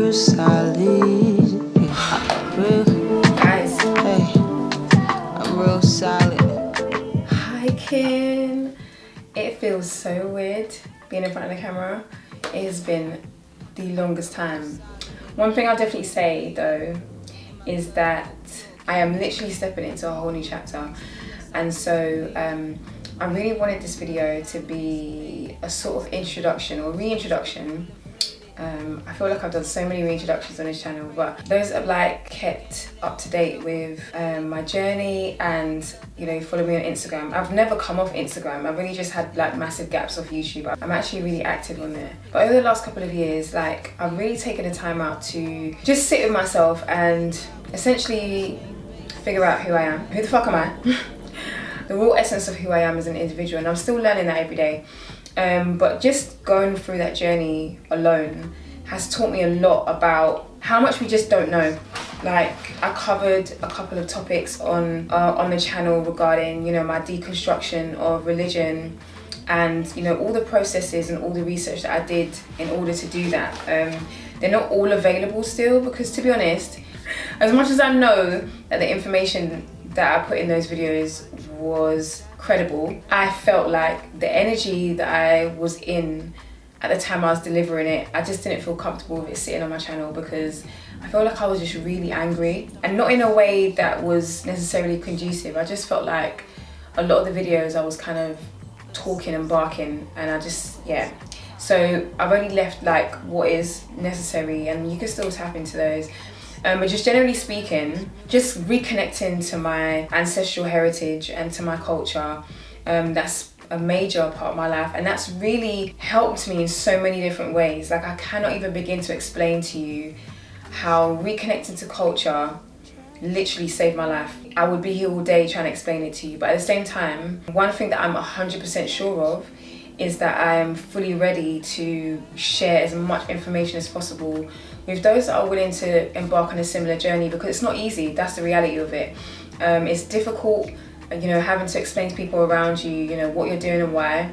real solid. Guys, Hey, I'm real solid. hi Kim. It feels so weird being in front of the camera. It has been the longest time. One thing I'll definitely say though is that I am literally stepping into a whole new chapter, and so I really wanted this video to be a sort of introduction or reintroduction. I feel like I've done so many reintroductions on this channel, but those that have like kept up to date with my journey and, you know, follow me on Instagram. I've never come off Instagram. I've really just had like massive gaps off YouTube. I'm actually really active on there. But over the last couple of years, like I've really taken the time out to just sit with myself and essentially figure out who I am. Who the fuck am I? The raw essence of who I am as an individual, and I'm still learning that every day. But just going through that journey alone has taught me a lot about how much we just don't know. Like I covered a couple of topics on the channel regarding, you know, my deconstruction of religion and, you know, all the processes and all the research that I did in order to do that. They're not all available still, because to be honest, as much as I know that the information that I put in those videos was credible, I felt like the energy that I was in at the time I was delivering it, I just didn't feel comfortable with it sitting on my channel, because I felt like I was just really angry, and not in a way that was necessarily conducive. I just felt like a lot of the videos I was kind of talking and barking, and I just, yeah. So I've only left like what is necessary, and you can still tap into those. But just generally speaking, just reconnecting to my ancestral heritage and to my culture, that's a major part of my life, and that's really helped me in so many different ways. Like I cannot even begin to explain to you how reconnecting to culture literally saved my life. I would be here all day trying to explain it to you, but at the same time, one thing that I'm 100% sure of is that I'm fully ready to share as much information as possible with those that are willing to embark on a similar journey, because it's not easy. That's the reality of it. It's difficult, you know, having to explain to people around you, you know, what you're doing and why.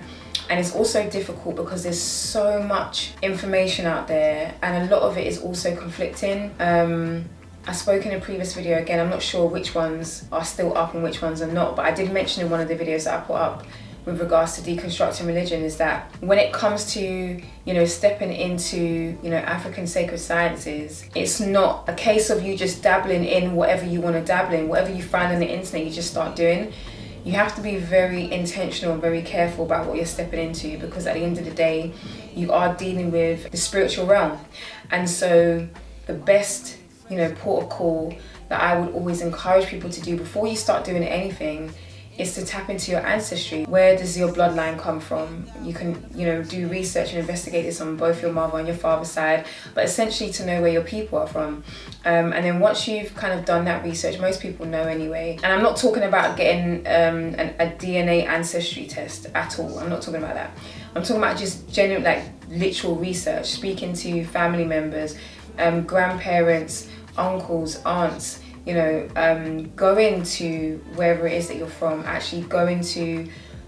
And it's also difficult because there's so much information out there, and a lot of it is also conflicting. I spoke in a previous video, again, I'm not sure which ones are still up and which ones are not, but I did mention in one of the videos that I put up with regards to deconstructing religion, is that when it comes to, you know, stepping into, you know, African sacred sciences, it's not a case of you just dabbling in whatever you want to dabble in, whatever you find on the internet, you just start doing. You have to be very intentional and very careful about what you're stepping into, because at the end of the day, you are dealing with the spiritual realm. And so the best, you know, port of call that I would always encourage people to do before you start doing anything is to tap into your ancestry. Where does your bloodline come from? You can, you know, do research and investigate this on both your mother and your father's side, but essentially to know where your people are from. And then once you've kind of done that research, most people know anyway. And I'm not talking about getting a DNA ancestry test at all. I'm not talking about that. I'm talking about just genuine, like literal research, speaking to family members, grandparents, uncles, aunts, you know, going to wherever it is that you're from, actually going to,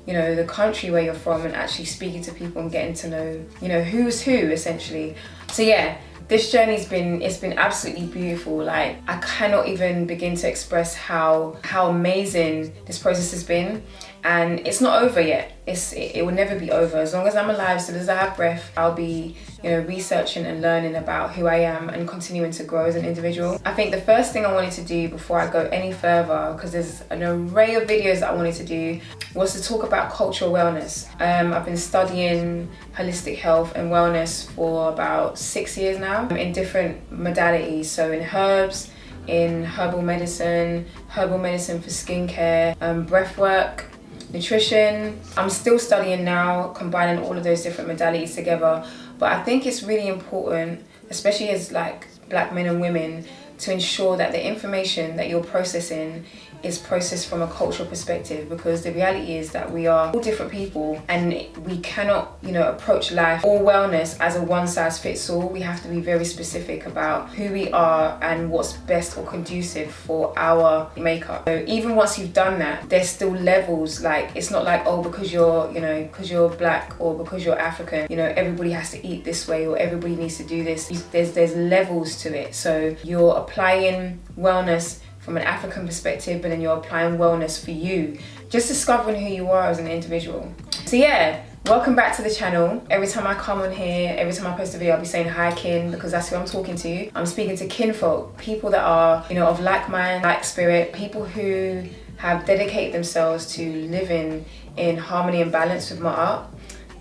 you know, the country where you're from, and actually speaking to people and getting to know, you know, who's who essentially. So yeah, this journey's been absolutely beautiful. Like I cannot even begin to express how amazing this process has been. And it's not over yet. It will never be over. As long as I'm alive, so as I have breath, I'll be, you know, researching and learning about who I am and continuing to grow as an individual. I think the first thing I wanted to do before I go any further, because there's an array of videos that I wanted to do, was to talk about cultural wellness. I've been studying holistic health and wellness for about 6 years now in different modalities. So in herbs, in herbal medicine for skincare, breath work, nutrition. I'm still studying now, combining all of those different modalities together. But I think it's really important, especially as like Black men and women, to ensure that the information that you're processing is processed from a cultural perspective, because the reality is that we are all different people and we cannot, approach life or wellness as a one size fits all. We have to be very specific about who we are and what's best or conducive for our makeup. So even once you've done that, there's still levels. Like, it's not like, oh, because you're black or because you're African, everybody has to eat this way or everybody needs to do this. There's levels to it. So you're applying wellness from an African perspective, but then you're applying wellness for you, just discovering who you are as an individual. So yeah, welcome back to the channel. Every time I come on here, every time I post a video, I'll be saying hi kin, because that's who I'm talking to. I'm speaking to kinfolk, people that are, of like mind, like spirit, people who have dedicated themselves to living in harmony and balance with my art,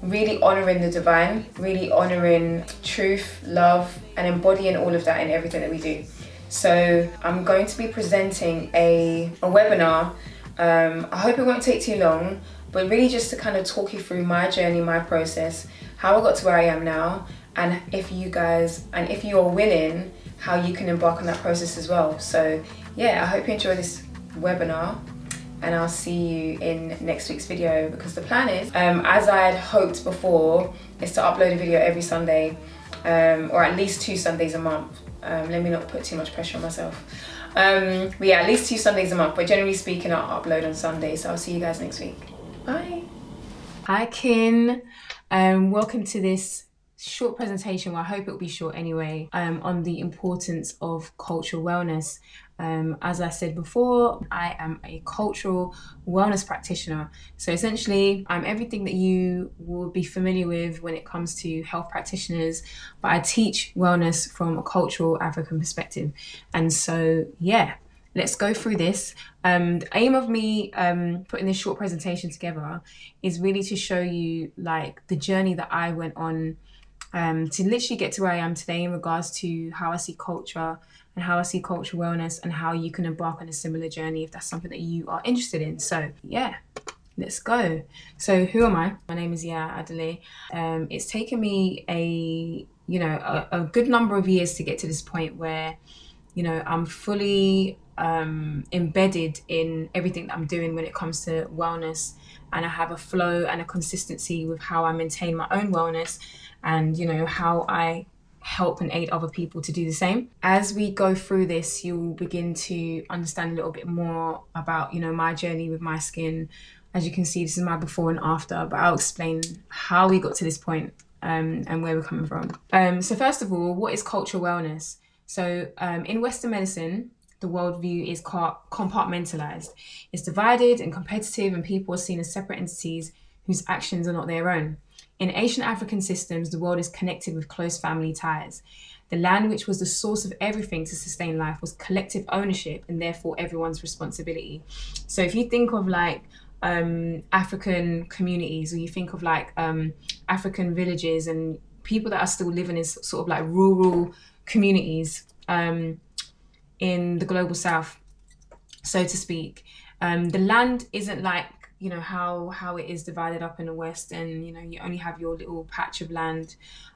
really honoring the divine, really honoring truth, love, and embodying all of that in everything that we do. So I'm going to be presenting a webinar. I hope it won't take too long, but really just to kind of talk you through my journey, my process, how I got to where I am now, and if you are willing, how you can embark on that process as well. So yeah, I hope you enjoy this webinar, and I'll see you in next week's video, because the plan is, as I had hoped before, is to upload a video every Sunday, or at least 2 Sundays a month. Let me not put too much pressure on myself. But yeah, at least 2 Sundays a month, but generally speaking, I'll upload on Sundays. So I'll see you guys next week. Bye. Hi kin, welcome to this short presentation. Well, I hope it'll be short anyway, on the importance of cultural wellness. As I said before, I am a cultural wellness practitioner. So essentially, I'm everything that you will be familiar with when it comes to health practitioners, but I teach wellness from a cultural African perspective. And so, yeah, let's go through this. The aim of me putting this short presentation together is really to show you like the journey that I went on to literally get to where I am today in regards to how I see culture and how I see cultural wellness, and how you can embark on a similar journey if that's something that you are interested in. So yeah, let's go. So who am I? My name is Adele. It's taken me a good number of years to get to this point where I'm fully embedded in everything that I'm doing when it comes to wellness, and I have a flow and a consistency with how I maintain my own wellness, and how I help and aid other people to do the same. As we go through this, you'll begin to understand a little bit more about my journey with my skin. As you can see, this is my before and after, but I'll explain how we got to this point and where we're coming from. So first of all, what is cultural wellness? So in Western medicine, the worldview is compartmentalized. It's divided and competitive, and people are seen as separate entities whose actions are not their own. In ancient African systems, the world is connected with close family ties. The land, which was the source of everything to sustain life, was collective ownership and therefore everyone's responsibility. So if you think of like African communities, or you think of like African villages and people that are still living in sort of like rural communities in the global south, so to speak, the land isn't like how it is divided up in the West, and you only have your little patch of land.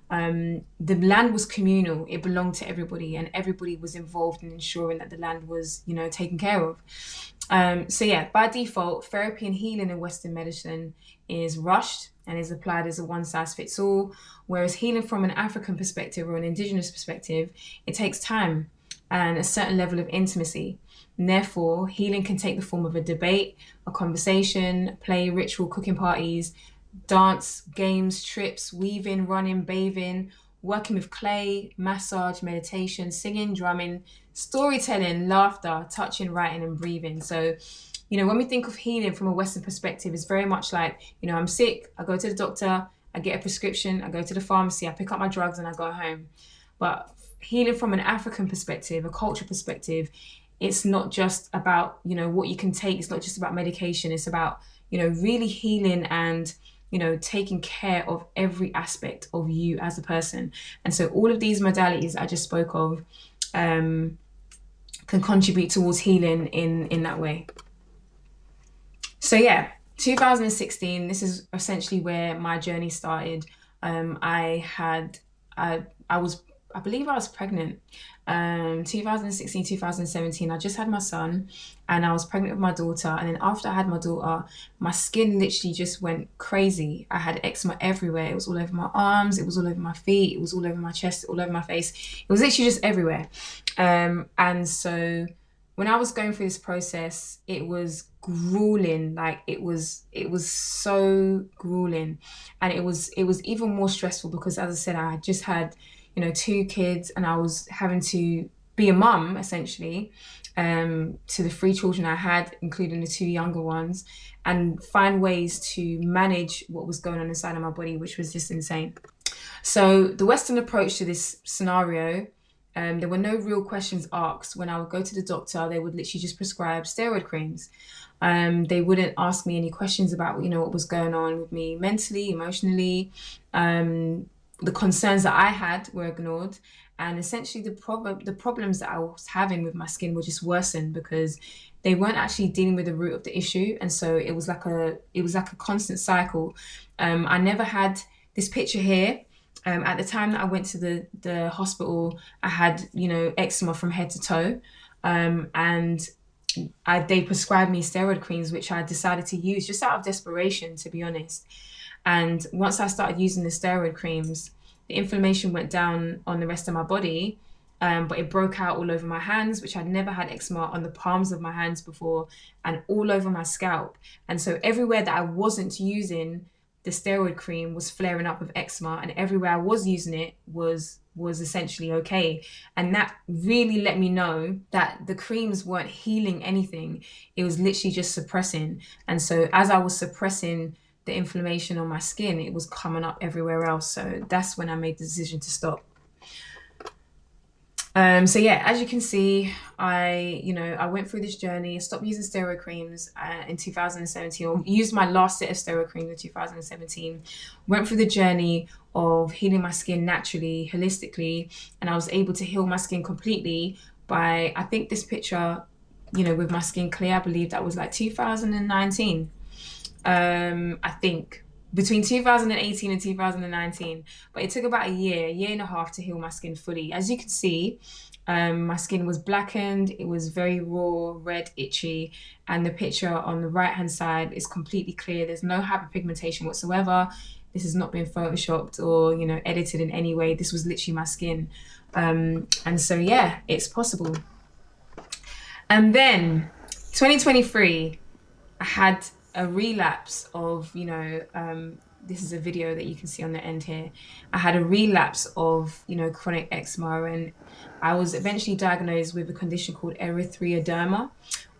The land was communal. It belonged to everybody, and everybody was involved in ensuring that the land was taken care of. So yeah, by default, therapy and healing in Western medicine is rushed and is applied as a one size fits all, whereas healing from an African perspective or an indigenous perspective, it takes time and a certain level of intimacy. And therefore, healing can take the form of a debate, a conversation, play, ritual, cooking parties, dance, games, trips, weaving, running, bathing, working with clay, massage, meditation, singing, drumming, storytelling, laughter, touching, writing, and breathing. So, when we think of healing from a Western perspective, it's very much like, I'm sick, I go to the doctor, I get a prescription, I go to the pharmacy, I pick up my drugs, and I go home. But healing from an African perspective, a cultural perspective, it's not just about, what you can take. It's not just about medication. It's about, really healing and, taking care of every aspect of you as a person. And so all of these modalities I just spoke of can contribute towards healing in that way. So yeah, 2016, this is essentially where my journey started. I was I believe I was pregnant. 2016, 2017. I just had my son and I was pregnant with my daughter. And then after I had my daughter, my skin literally just went crazy. I had eczema everywhere. It was all over my arms, it was all over my feet, it was all over my chest, all over my face. It was literally just everywhere. And so when I was going through this process, it was grueling. Like it was so grueling. And it was even more stressful because as I said, I had just had, two kids and I was having to be a mum essentially to the three children I had, including the two younger ones, and find ways to manage what was going on inside of my body, which was just insane. So the Western approach to this scenario, there were no real questions asked. When I would go to the doctor, they would literally just prescribe steroid creams. They wouldn't ask me any questions about, what was going on with me mentally, emotionally. The concerns that I had were ignored, and essentially the problems that I was having with my skin were just worsened because they weren't actually dealing with the root of the issue, and so it was like a constant cycle. I never had this picture here. At the time that I went to the hospital, I had, eczema from head to toe, and they prescribed me steroid creams, which I decided to use just out of desperation, to be honest. And once I started using the steroid creams, the inflammation went down on the rest of my body, but it broke out all over my hands, which I'd never had eczema on the palms of my hands before, and all over my scalp. And so everywhere that I wasn't using the steroid cream was flaring up with eczema, and everywhere I was using it was essentially okay. And that really let me know that the creams weren't healing anything. It was literally just suppressing. And so as I was suppressing the inflammation on my skin, it was coming up everywhere else. So that's when I made the decision to stop. So yeah, as you can see, I went through this journey. I stopped using steroid creams in 2017, or used my last set of steroid creams in 2017. Went through the journey of healing my skin naturally, holistically, and I was able to heal my skin completely by, I think this picture, with my skin clear, I believe that was like 2019. I think between 2018 and 2019, but it took about a year and a half to heal my skin fully. As you can see, my skin was blackened, it was very raw, red, itchy, and the picture on the right hand side is completely clear. There's no hyperpigmentation whatsoever. This has not been photoshopped or edited in any way. This was literally my skin. And so yeah, it's possible. And then 2023, I had a relapse of, this is a video that you can see on the end here. I had a relapse of, chronic eczema, and I was eventually diagnosed with a condition called erythroderma,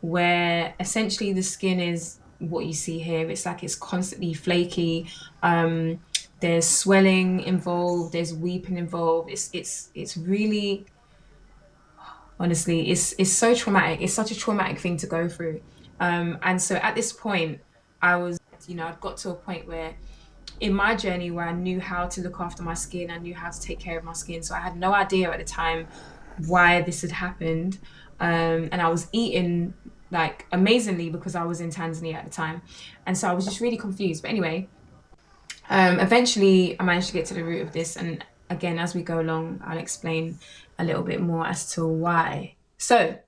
where essentially the skin is what you see here. It's like it's constantly flaky. There's swelling involved. There's weeping involved. It's really, honestly, it's so traumatic. It's such a traumatic thing to go through. And so at this point, I was, I'd got to a point where in my journey where I knew how to look after my skin, I knew how to take care of my skin. So I had no idea at the time why this had happened. And I was eating like amazingly because I was in Tanzania at the time. And so I was just really confused. But anyway, eventually I managed to get to the root of this. And again, as we go along, I'll explain a little bit more as to why. So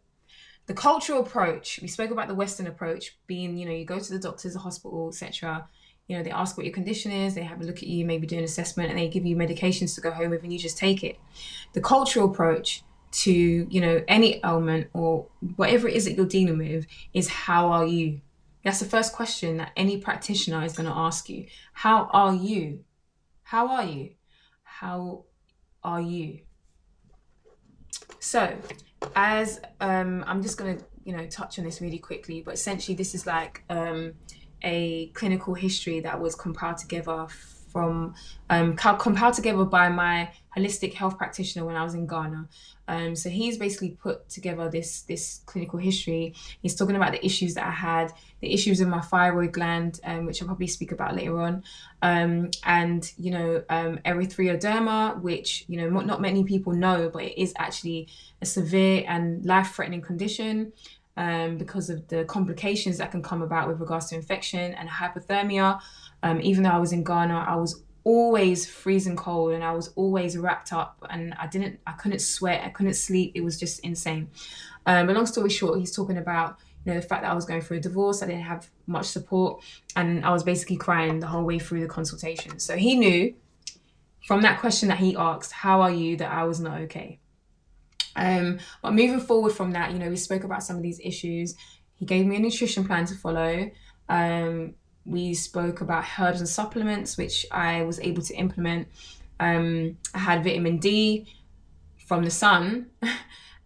the cultural approach, we spoke about the Western approach being, you go to the doctors, the hospital, etc. They ask what your condition is, they have a look at you, maybe do an assessment, and they give you medications to go home with, and you just take it. The cultural approach to, any ailment or whatever it is that you're dealing with is, how are you? That's the first question that any practitioner is going to ask you. How are you? How are you? How are you? So, as I'm just going to touch on this really quickly, but essentially this is like a clinical history that was compiled together by my holistic health practitioner when I was in Ghana. So he's basically put together this clinical history. He's talking about the issues that I had, the issues with my thyroid gland, which I'll probably speak about later on, and erythroderma, which not many people know, but it is actually a severe and life-threatening condition. Because of the complications that can come about with regards to infection and hypothermia. Even though I was in Ghana, I was always freezing cold, and I was always wrapped up, and I couldn't sweat, I couldn't sleep. It was just insane. But long story short, he's talking about, the fact that I was going through a divorce, I didn't have much support, and I was basically crying the whole way through the consultation. So he knew from that question that he asked, how are you, that I was not okay. But moving forward from that, we spoke about some of these issues. He gave me a nutrition plan to follow. We spoke about herbs and supplements, which I was able to implement. I had vitamin D from the sun.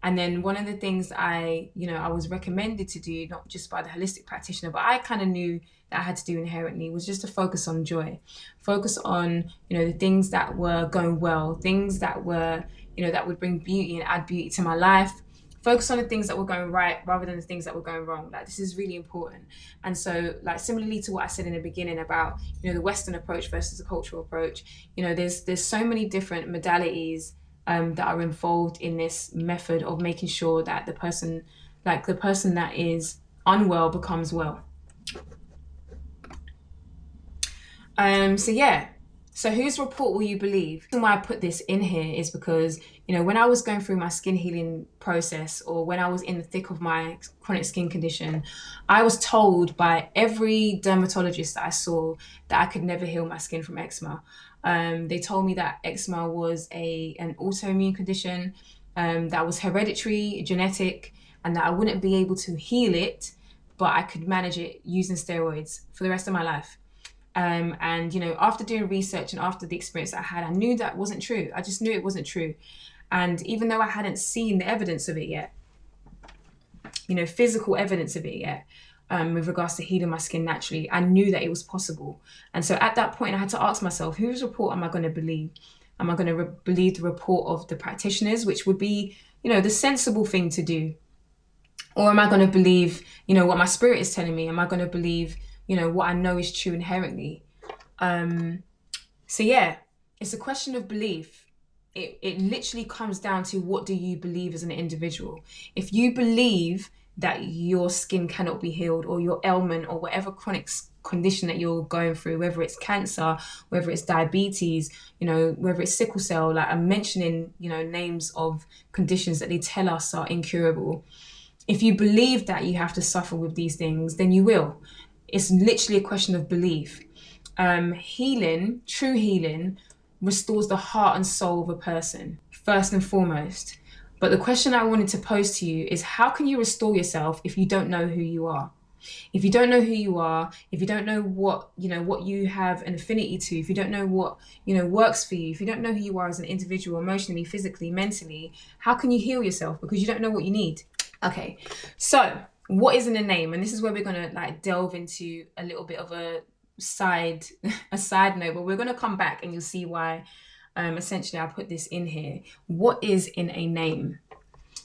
And then one of the things I was recommended to do, not just by the holistic practitioner, but I kind of knew that I had to do inherently, was just to focus on joy, focus on, the things that were going well, things that were, that would bring beauty and add beauty to my life. Focus on the things that were going right rather than the things that were going wrong. Like, this is really important. And so, like, similarly to what I said in the beginning about, the Western approach versus the cultural approach, there's so many different modalities that are involved in this method of making sure that the person that is unwell becomes well. So whose report will you believe? The reason why I put this in here is because, when I was going through my skin healing process, or when I was in the thick of my chronic skin condition, I was told by every dermatologist that I saw that I could never heal my skin from eczema. They told me that eczema was an autoimmune condition, that was hereditary, genetic, and that I wouldn't be able to heal it, but I could manage it using steroids for the rest of my life. And after doing research and after the experience I had, I knew that wasn't true. I just knew it wasn't true. And even though I hadn't seen the evidence of it yet, physical evidence of it yet, with regards to healing my skin naturally, I knew that it was possible. And so at that point, I had to ask myself, whose report am I going to believe? Am I going to believe the report of the practitioners, which would be, the sensible thing to do? Or am I going to believe, what my spirit is telling me? Am I going to believe, what I know is true inherently? It's a question of belief. It literally comes down to, what do you believe as an individual? If you believe that your skin cannot be healed, or your ailment, or whatever chronic condition that you're going through, whether it's cancer, whether it's diabetes, whether it's sickle cell, like I'm mentioning, names of conditions that they tell us are incurable. If you believe that you have to suffer with these things, then you will. It's literally a question of belief. Healing, true healing, restores the heart and soul of a person, first and foremost. But the question I wanted to pose to you is, how can you restore yourself if you don't know who you are? If you don't know who you are, if you don't know what you have an affinity to, if you don't know what, works for you, if you don't know who you are as an individual, emotionally, physically, mentally, how can you heal yourself? Because you don't know what you need. Okay, so what is in a name? And this is where we're going to delve into a little bit of a side note, but we're going to come back and you'll see why essentially I put this in here. What is in a name?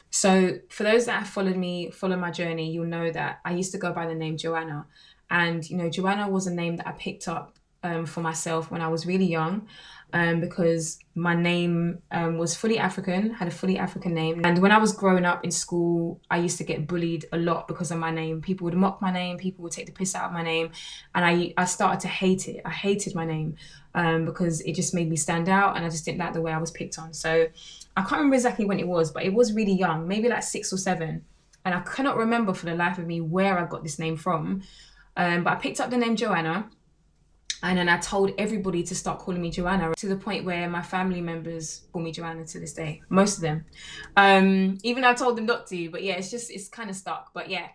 So for those that have follow my journey, you'll know that I used to go by the name Joanna. And, Joanna was a name that I picked up for myself when I was really young, because my name was fully African, had a fully African name. And when I was growing up in school, I used to get bullied a lot because of my name. People would mock my name, people would take the piss out of my name. And I started to hate it. I hated my name because it just made me stand out, and I just didn't like the way I was picked on. So I can't remember exactly when it was, but it was really young, maybe like 6 or 7. And I cannot remember for the life of me where I got this name from. But I picked up the name Joanna. And then I told everybody to start calling me Joanna, to the point where my family members call me Joanna to this day, most of them. Even I told them not to, but yeah, it's kind of stuck. But yeah,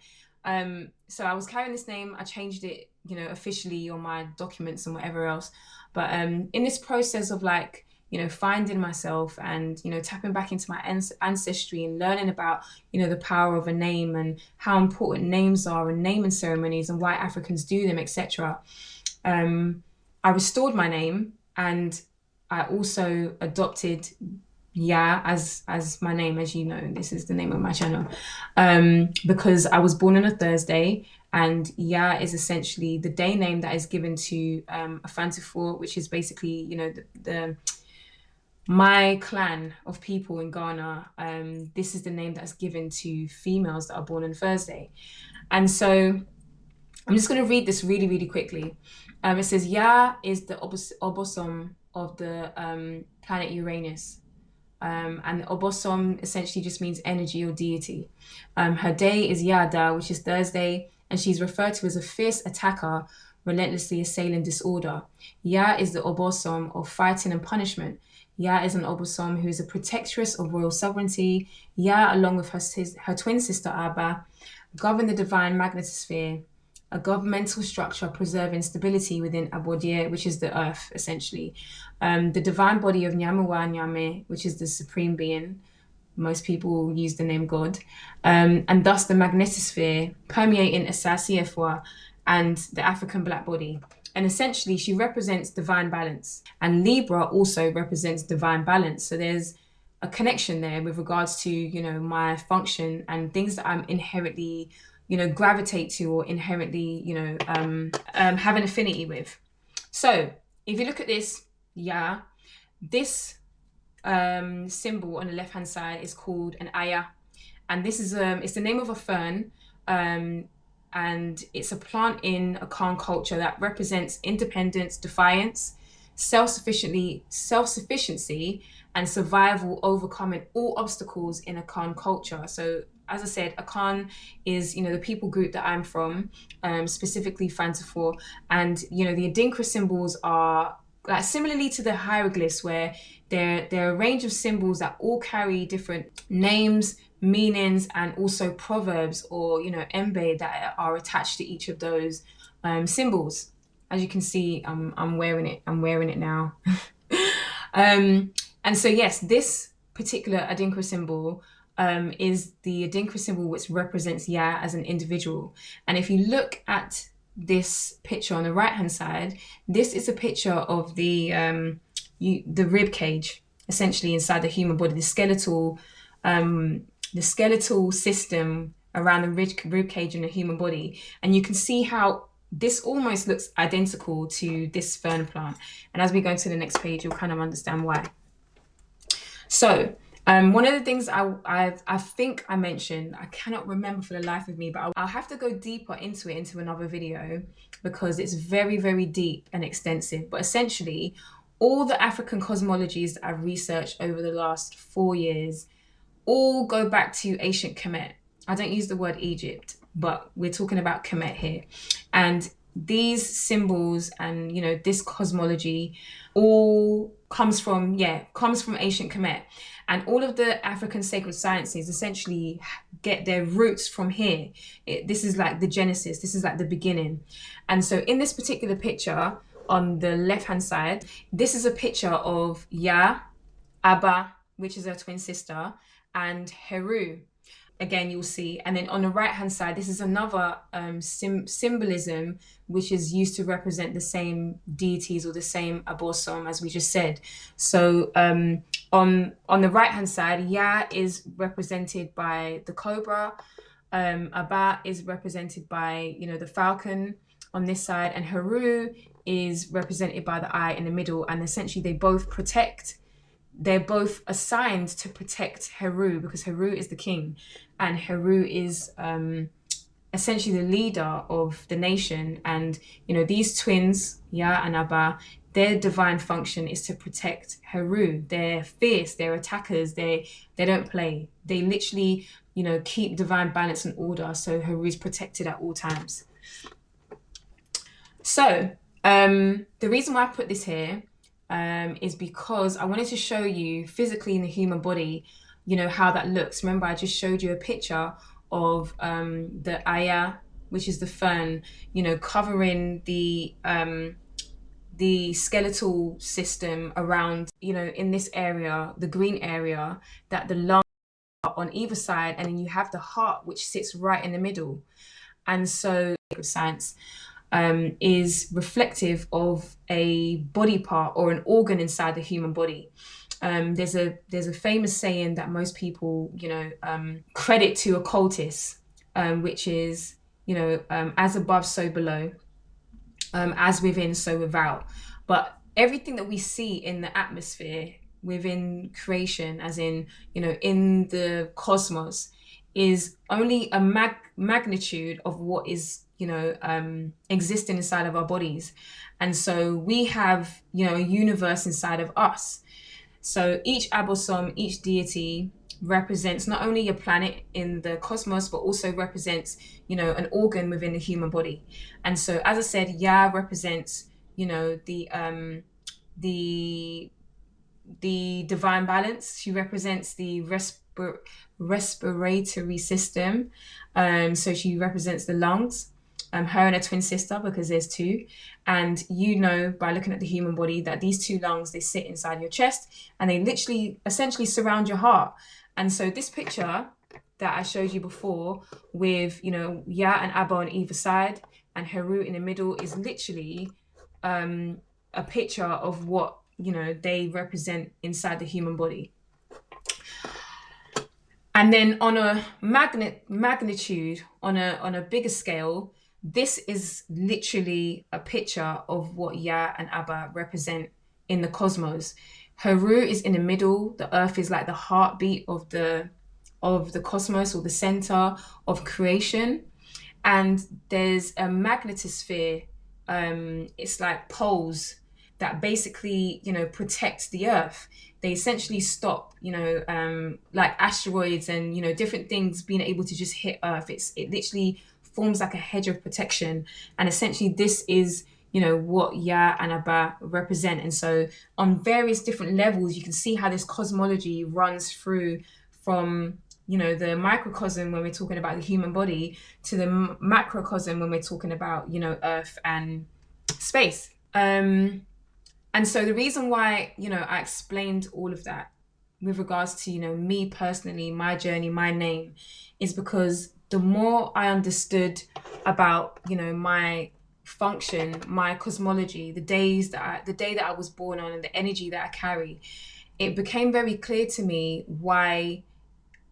so I was carrying this name. I changed it, officially on my documents and whatever else. But in this process of finding myself and, tapping back into my ancestry and learning about, the power of a name and how important names are and naming ceremonies and why Africans do them, etc. I restored my name, and I also adopted Ya as my name. As you know, this is the name of my channel, because I was born on a Thursday, and Ya is essentially the day name that is given to Afantifo, which is basically, my clan of people in Ghana. This is the name that's given to females that are born on Thursday. And so I'm just going to read this really, really quickly. It says, Ya is the obosom of the planet Uranus. And obosom essentially just means energy or deity. Her day is Yada, which is Thursday, and she's referred to as a fierce attacker, relentlessly assailing disorder. Ya is the obosom of fighting and punishment. Ya is an obosom who is a protectress of royal sovereignty. Ya, along with her twin sister Abba, govern the divine magnetosphere, a governmental structure preserving stability within Abodie, which is the earth, essentially. The divine body of Nyamuwa Nyame, which is the supreme being. Most people use the name God. And thus the magnetosphere permeating Asasi Efwa and the African black body. And essentially, she represents divine balance. And Libra also represents divine balance. So there's a connection there with regards to, my function and things that I'm inherently, gravitate to or inherently, have an affinity with. So if you look at this, this symbol on the left hand side is called an aya, and this is it's the name of a fern, and it's a plant in Akan culture that represents independence, defiance, self-sufficiency, and survival, overcoming all obstacles in Akan culture. So as I said, Akan is, the people group that I'm from, specifically Fantafor, and the Adinkra symbols are like similarly to the hieroglyphs, where they're a range of symbols that all carry different names, meanings, and also proverbs or embe that are attached to each of those symbols. As you can see, I'm wearing it now. And so yes, this particular Adinkra symbol is the Adinkra symbol which represents Ya as an individual. And if you look at this picture on the right hand side, this is a picture of the rib cage, essentially inside the human body, the skeletal system around the rib cage in the human body. And you can see how this almost looks identical to this fern plant. And as we go to the next page, you'll kind of understand why. So one of the things I think I mentioned, I cannot remember for the life of me, but I'll have to go deeper into it into another video because it's very, very deep and extensive. But essentially, all the African cosmologies that I've researched over the last 4 years all go back to ancient Kemet. I don't use the word Egypt, but we're talking about Kemet here. And these symbols and, this cosmology all comes from ancient Kemet. And all of the African sacred sciences essentially get their roots from here. This is like the genesis. This is like the beginning. And so in this particular picture on the left-hand side, this is a picture of Ya, Abba, which is her twin sister, and Heru. Again, you'll see. And then on the right-hand side, this is another symbolism which is used to represent the same deities or the same abosom, as we just said. So on the right-hand side, Ya is represented by the cobra. Abba is represented by, the falcon on this side. And Heru is represented by the eye in the middle. And essentially, they're both assigned to protect Heru because Heru is the king and Heru is essentially the leader of the nation. And, these twins, Ya and Abba, their divine function is to protect Heru. They're fierce, they're attackers, they don't play. They literally, keep divine balance and order. So Heru is protected at all times. So the reason why I put this here is because I wanted to show you physically in the human body, how that looks. Remember, I just showed you a picture of the aya, which is the fern, covering the skeletal system around, in this area, the green area, that the lungs are on either side, and then you have the heart, which sits right in the middle. And so science is reflective of a body part or an organ inside the human body. There's a famous saying that most people, credit to occultists, which is, as above, so below, as within, so without. But everything that we see in the atmosphere within creation, as in, in the cosmos, is only a magnitude of what is existing inside of our bodies. And so we have, a universe inside of us. So each abosom, each deity represents not only a planet in the cosmos, but also represents, an organ within the human body. And so, as I said, Ya represents, the the divine balance. She represents the respiratory system. So she represents the lungs. Her and her twin sister, because there's two. And by looking at the human body, that these two lungs, they sit inside your chest and they literally essentially surround your heart. And so this picture that I showed you before with, Ya and Abba on either side and Heru in the middle is literally a picture of what, they represent inside the human body. And then on a magnitude, on a bigger scale, this is literally a picture of what Ya and Abba represent in the cosmos. Heru is in the middle. The earth is like the heartbeat of the cosmos, or the center of creation. And there's a magnetosphere. It's like poles that basically, protect the earth. They essentially stop, like asteroids and, different things being able to just hit earth. It literally forms like a hedge of protection. And essentially this is, what Ya and Abba represent. And so on various different levels, you can see how this cosmology runs through from, the microcosm when we're talking about the human body to the macrocosm when we're talking about, earth and space. And so the reason why, I explained all of that with regards to, me personally, my journey, my name, is because the more I understood about, my function, my cosmology, the day that I was born on and the energy that I carry, it became very clear to me why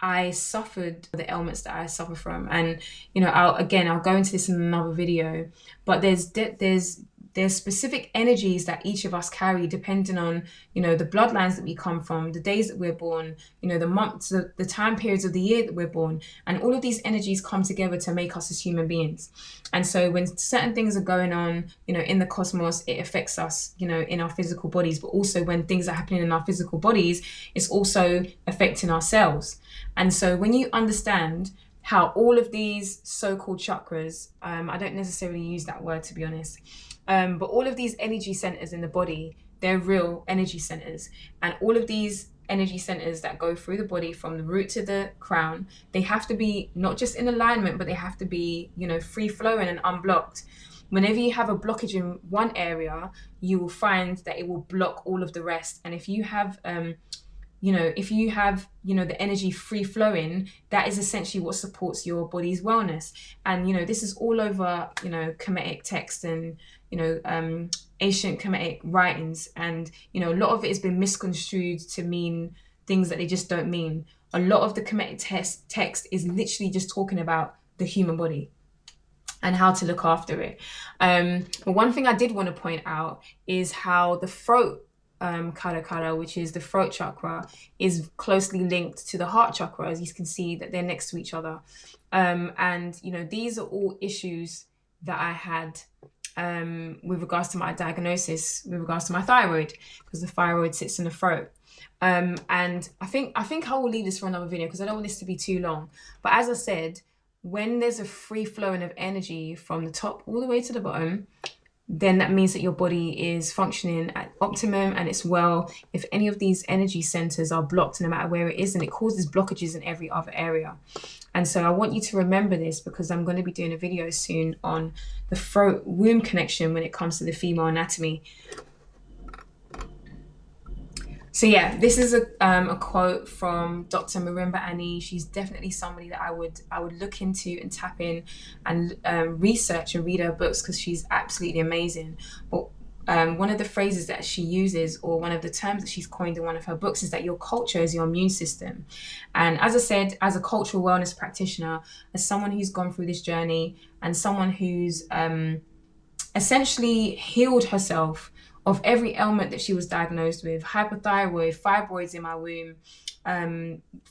I suffered the ailments that I suffer from. And, I'll go into this in another video, but there's specific energies that each of us carry depending on, the bloodlines that we come from, the days that we're born, the months, the time periods of the year that we're born. And all of these energies come together to make us as human beings. And so when certain things are going on, in the cosmos, it affects us, in our physical bodies. But also when things are happening in our physical bodies, it's also affecting ourselves. And so when you understand how all of these so-called chakras, I don't necessarily use that word to be honest, but all of these energy centers in the body, they're real energy centers. And all of these energy centers that go through the body from the root to the crown, they have to be not just in alignment, but they have to be, free flowing and unblocked. Whenever you have a blockage in one area, you will find that it will block all of the rest. And if you have the energy free flowing, that is essentially what supports your body's wellness. And, this is all over, Kemetic text and, ancient Kemetic writings. And, a lot of it has been misconstrued to mean things that they just don't mean. A lot of the Kemetic text is literally just talking about the human body and how to look after it. But one thing I did want to point out is how the throat kara, which is the throat chakra, is closely linked to the heart chakra. As you can see that they're next to each other. And, these are all issues that I had with regards to my diagnosis, with regards to my thyroid, because the thyroid sits in the throat. And I think I will leave this for another video because I don't want this to be too long. But as I said, when there's a free flowing of energy from the top all the way to the bottom, then that means that your body is functioning at optimum and it's well. If any of these energy centers are blocked, no matter where it is, and it causes blockages in every other area. And so I want you to remember this because I'm going to be doing a video soon on the throat womb connection when it comes to the female anatomy. So yeah, this is a quote from Dr. Marimba Annie. She's definitely somebody that I would look into and tap in and research and read her books because she's absolutely amazing. But one of the phrases that she uses, or one of the terms that she's coined in one of her books, is that your culture is your immune system. And as I said, as a cultural wellness practitioner, as someone who's gone through this journey and someone who's essentially healed herself of every ailment that she was diagnosed with: hypothyroid, fibroids in my womb,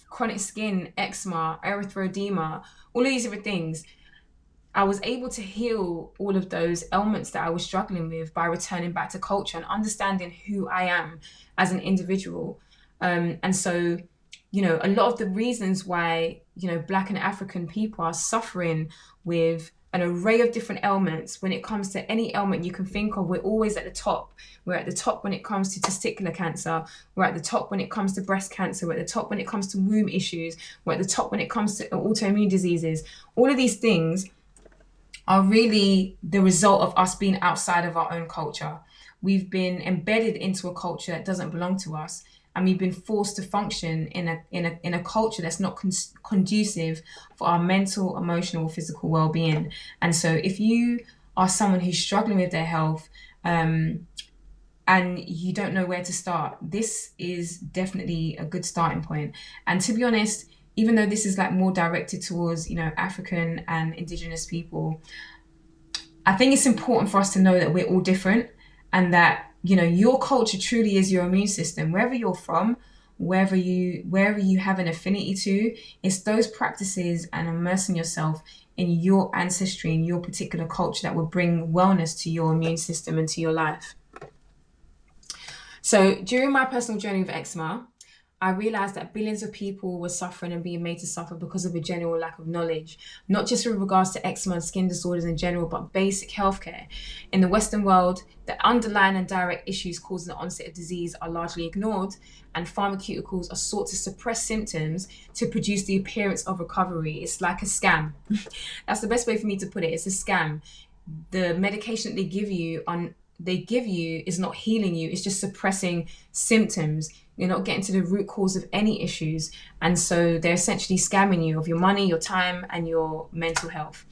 chronic skin, eczema, erythroedema, all of these different things. I was able to heal all of those ailments that I was struggling with by returning back to culture and understanding who I am as an individual. And so, a lot of the reasons why, Black and African people are suffering with an array of different ailments, when it comes to any ailment you can think of, we're always at the top. We're at the top when it comes to testicular cancer. We're at the top when it comes to breast cancer. We're at the top when it comes to womb issues. We're at the top when it comes to autoimmune diseases. All of these things are really the result of us being outside of our own culture. We've been embedded into a culture that doesn't belong to us, and we've been forced to function in a culture that's not conducive for our mental, emotional, physical well-being. And so, if you are someone who's struggling with their health, and you don't know where to start, this is definitely a good starting point. And to be honest, even though this is like more directed towards, African and indigenous people, I think it's important for us to know that we're all different, and that, your culture truly is your immune system. Wherever you're from, wherever you have an affinity to, it's those practices and immersing yourself in your ancestry and your particular culture that will bring wellness to your immune system and to your life. So during my personal journey with eczema, I realized that billions of people were suffering and being made to suffer because of a general lack of knowledge, not just with regards to eczema and skin disorders in general, but basic healthcare. In the Western world, the underlying and direct issues causing the onset of disease are largely ignored, and pharmaceuticals are sought to suppress symptoms to produce the appearance of recovery. It's like a scam. That's the best way for me to put it. It's a scam. The medication that they give you is not healing you, it's just suppressing symptoms. You're not getting to the root cause of any issues. And so they're essentially scamming you of your money, your time, and your mental health.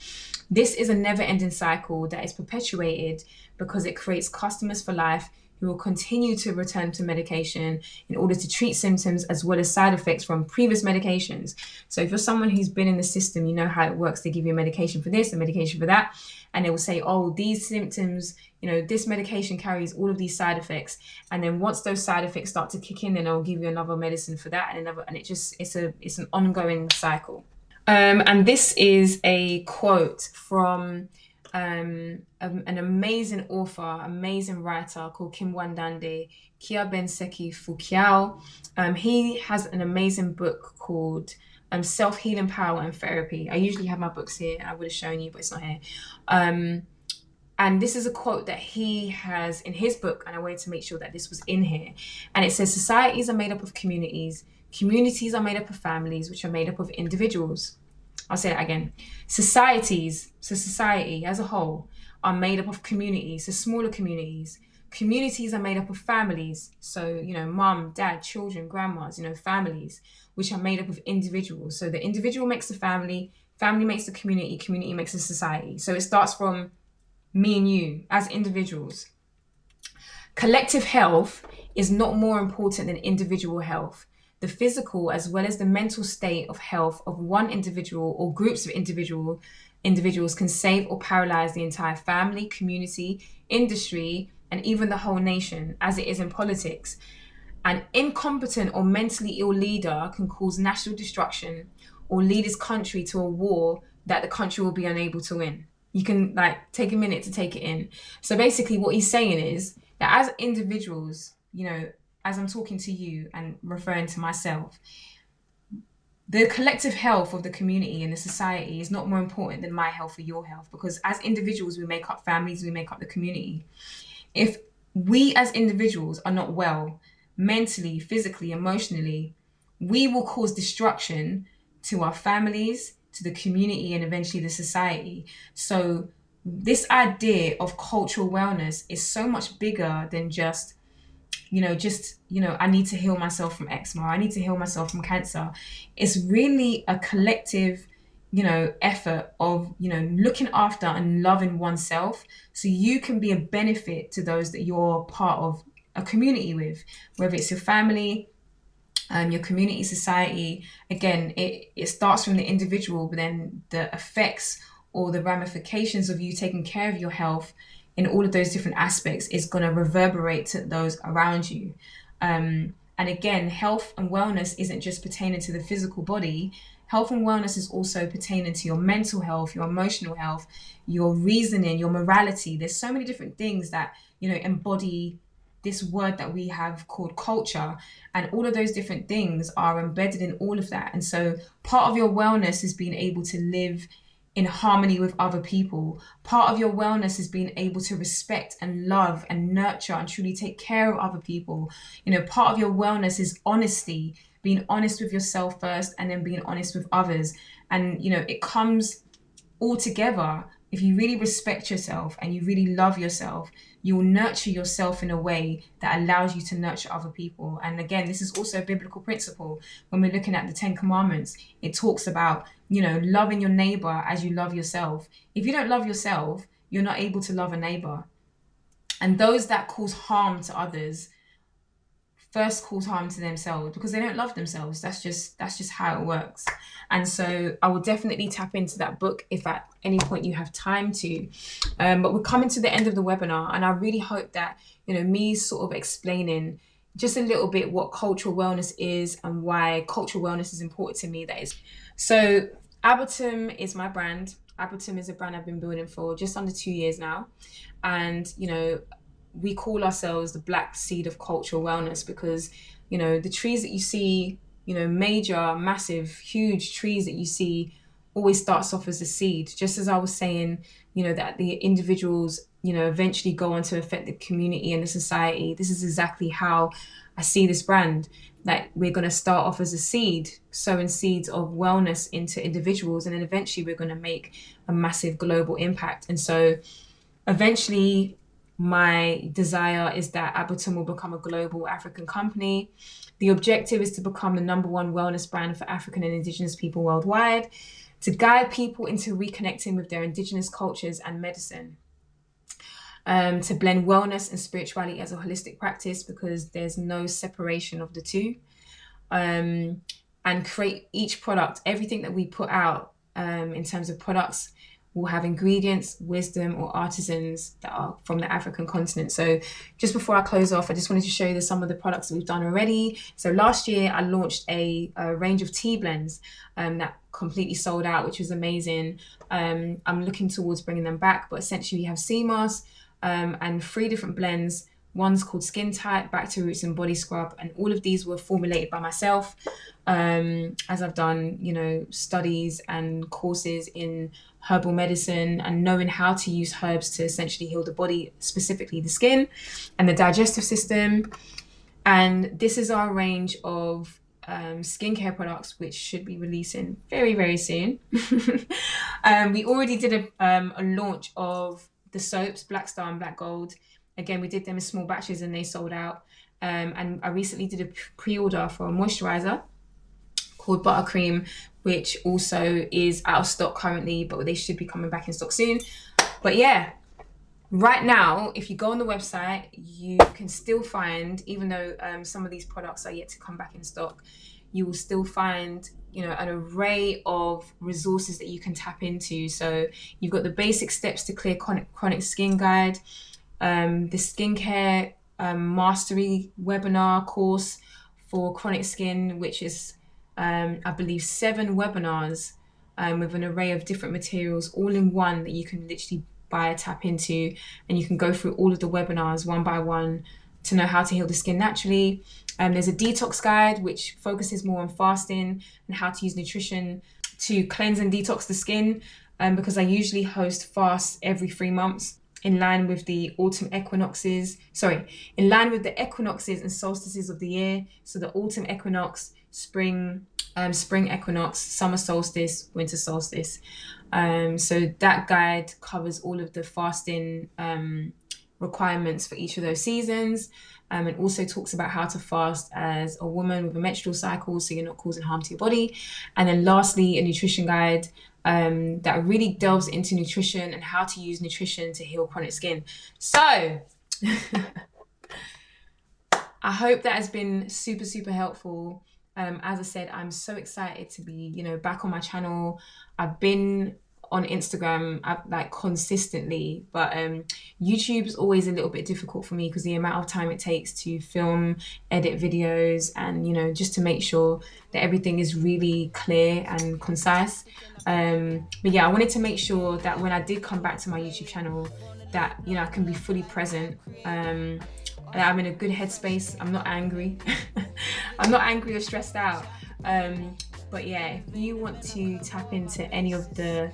This is a never-ending cycle that is perpetuated because it creates customers for life who will continue to return to medication in order to treat symptoms as well as side effects from previous medications. So if you're someone who's been in the system, you know how it works. They give you a medication for this, a medication for that, and they will say, oh, these symptoms, this medication carries all of these side effects. And then once those side effects start to kick in, then they'll give you another medicine for that and another, and it's an ongoing cycle. And this is a quote from an amazing author, amazing writer called Kim Wandande, Kia Ben Seki Fukiao. He has an amazing book called Self-Healing Power and Therapy. I usually have my books here. I would have shown you, but it's not here. And this is a quote that he has in his book, and I wanted to make sure that this was in here. And it says, societies are made up of communities. Communities are made up of families, which are made up of individuals. I'll say that again. Societies, so society as a whole, are made up of communities, so smaller communities. Communities are made up of families, so, mum, dad, children, grandmas, families, which are made up of individuals. So the individual makes the family, family makes the community, community makes the society. So it starts from me and you as individuals. Collective health is not more important than individual health. The physical as well as the mental state of health of one individual or groups of individuals can save or paralyze the entire family, community, industry, and even the whole nation, as it is in politics. An incompetent or mentally ill leader can cause national destruction or lead his country to a war that the country will be unable to win. You can take a minute to take it in. So basically what he's saying is that as individuals, as I'm talking to you and referring to myself, the collective health of the community and the society is not more important than my health or your health, because as individuals, we make up families, we make up the community. If we as individuals are not well, mentally, physically, emotionally, we will cause destruction to our families, to the community, and eventually the society. So this idea of cultural wellness is so much bigger than just I need to heal myself from eczema, I need to heal myself from cancer. It's really a collective, effort of, looking after and loving oneself so you can be a benefit to those that you're part of a community with, whether it's your family, your community, society. Again, it starts from the individual, but then the effects or the ramifications of you taking care of your health in all of those different aspects is going to reverberate to those around you. And again, health and wellness isn't just pertaining to the physical body. Health and wellness is also pertaining to your mental health, your emotional health, your reasoning, your morality. There's so many different things that, embody this word that we have called culture, and all of those different things are embedded in all of that. And so part of your wellness is being able to live in harmony with other people. Part of your wellness is being able to respect and love and nurture and truly take care of other people. Part of your wellness is honesty, being honest with yourself first and then being honest with others. And it comes all together. If you really respect yourself and you really love yourself, you will nurture yourself in a way that allows you to nurture other people. And again, this is also a biblical principle. When we're looking at the 10 Commandments, it talks about, loving your neighbor as you love yourself. If you don't love yourself, you're not able to love a neighbor. And those that cause harm to others first cause harm to themselves because they don't love themselves. That's just how it works. And so I will definitely tap into that book if at any point you have time to. But we're coming to the end of the webinar, and I really hope that, me sort of explaining just a little bit what cultural wellness is and why cultural wellness is important to me. That is. So Abertum is my brand. Abertum is a brand I've been building for just under 2 years now. And, we call ourselves the black seed of cultural wellness because, the trees that you see, major, massive, huge trees that you see always starts off as a seed. Just as I was saying, that the individuals, eventually go on to affect the community and the society. This is exactly how I see this brand. That we're going to start off as a seed, sowing seeds of wellness into individuals. And then eventually we're going to make a massive global impact. And so eventually, my desire is that Abertum will become a global African company. The objective is to become the #1 wellness brand for African and indigenous people worldwide, to guide people into reconnecting with their indigenous cultures and medicine, to blend wellness and spirituality as a holistic practice because there's no separation of the two, and create each product, everything that we put out in terms of products will have ingredients, wisdom, or artisans that are from the African continent. So just before I close off, I just wanted to show you some of the products that we've done already. So last year, I launched a range of tea blends that completely sold out, which was amazing. I'm looking towards bringing them back, but essentially we have sea moss and 3 different blends. One's called Skin Tight, Back to Roots, and Body Scrub. And all of these were formulated by myself as I've done, studies and courses in herbal medicine and knowing how to use herbs to essentially heal the body, specifically the skin and the digestive system. And this is our range of skincare products, which should be releasing very, very soon. We already did a launch of the soaps, Black Star and Black Gold. Again, we did them in small batches and they sold out. And I recently did a pre-order for a moisturizer called Buttercream, which also is out of stock currently, but they should be coming back in stock soon. But yeah, right now, if you go on the website, you can still find, even though some of these products are yet to come back in stock, you will still find, an array of resources that you can tap into. So you've got the basic steps to clear chronic skin guide, the skincare mastery webinar course for chronic skin, which is I believe 7 webinars with an array of different materials all in one that you can literally buy a tap into, and you can go through all of the webinars one by one to know how to heal the skin naturally. There's a detox guide which focuses more on fasting and how to use nutrition to cleanse and detox the skin, because I usually host fasts every 3 months in line with the equinoxes and solstices of the year. So the autumn equinox, spring equinox, summer solstice, winter solstice. So that guide covers all of the fasting requirements for each of those seasons. It also talks about how to fast as a woman with a menstrual cycle, so you're not causing harm to your body. And then lastly, a nutrition guide that really delves into nutrition and how to use nutrition to heal chronic skin. So I hope that has been super, super helpful. As I said, I'm so excited to be, back on my channel. I've been on Instagram like consistently, but YouTube's always a little bit difficult for me because the amount of time it takes to film, edit videos, and just to make sure that everything is really clear and concise. But yeah, I wanted to make sure that when I did come back to my YouTube channel, that I can be fully present. And I'm in a good headspace. I'm not angry. I'm not angry or stressed out. But yeah, if you want to tap into any of the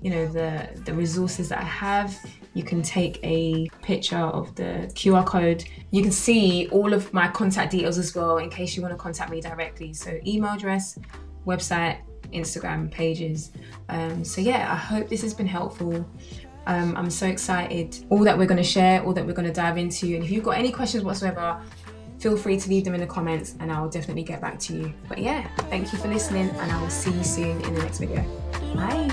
the resources that I have, you can take a picture of the QR code. You can see all of my contact details as well in case you want to contact me directly. So email address, website, Instagram pages. So yeah, I hope this has been helpful. I'm so excited. All that we're going to share, all that we're going to dive into. And if you've got any questions whatsoever, feel free to leave them in the comments and I'll definitely get back to you. But yeah, thank you for listening and I will see you soon in the next video. Bye.